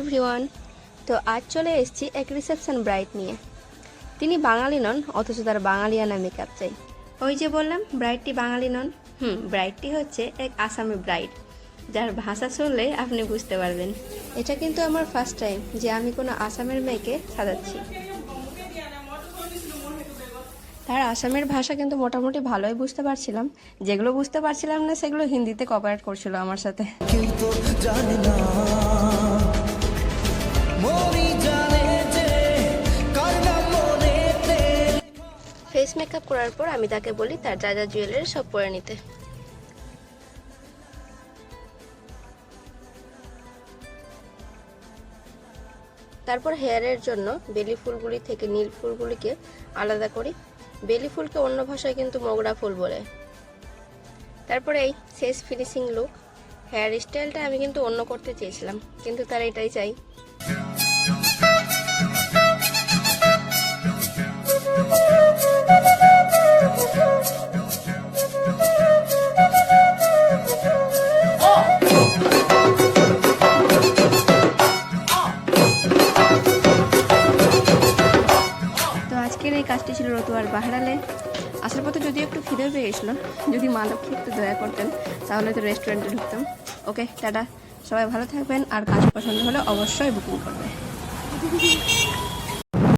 Everyone. তো আজ চলে এসেছি এক রিসেপশন ব্রাইড নিয়ে। তিনি বাঙালি নন, অথচ তার বাঙালিয়ানা মেকআপ চাই। ওই যে বললাম ব্রাইডটি বাঙালি নন। ব্রাইডটি হচ্ছে এক আসামি ব্রাইড, যার ভাষা শুনলে আপনি বুঝতে পারবেন। এটা কিন্তু আমার ফার্স্ট টাইম যে আমি কোনো আসামের মেয়েকে সাজাচ্ছি। তার আসামের ভাষা কিন্তু মোটামুটি ভালোই বুঝতে পারছিলাম, যেগুলো বুঝতে পারছিলাম না সেগুলো হিন্দিতে কপারেট করছিল আমার সাথে। ফেস মেকআপ করার পর আমি তাকে বলি তার যা যা জুয়েলারি সব পরে নিতে। তারপর হেয়ারের জন্য বেলি ফুলগুলি থেকে নীল ফুলগুলিকে আলাদা করি। বেলি ফুলকে অন্য ভাষায় কিন্তু মোগরা ফুল বলে। তারপরে এই শেষ ফিনিশিং লুক। হেয়ার স্টাইলটা আমি কিন্তু অন্য করতে চেয়েছিলাম, কিন্তু তার এটাই চাই। তো আজকের এই কাজটি ছিল রতুয়ার বাহারালে। আসার পথে যদি একটু খিদে পেয়ে গেছিল, যদি মা লক্ষ্মী একটু দয়া করতেন তাহলে তো রেস্টুরেন্টে ঢুকতাম। ওকে, টাটা, সবাই ভালো থাকবেন, আর কাজ পছন্দ হলে অবশ্যই বুকিং করবে।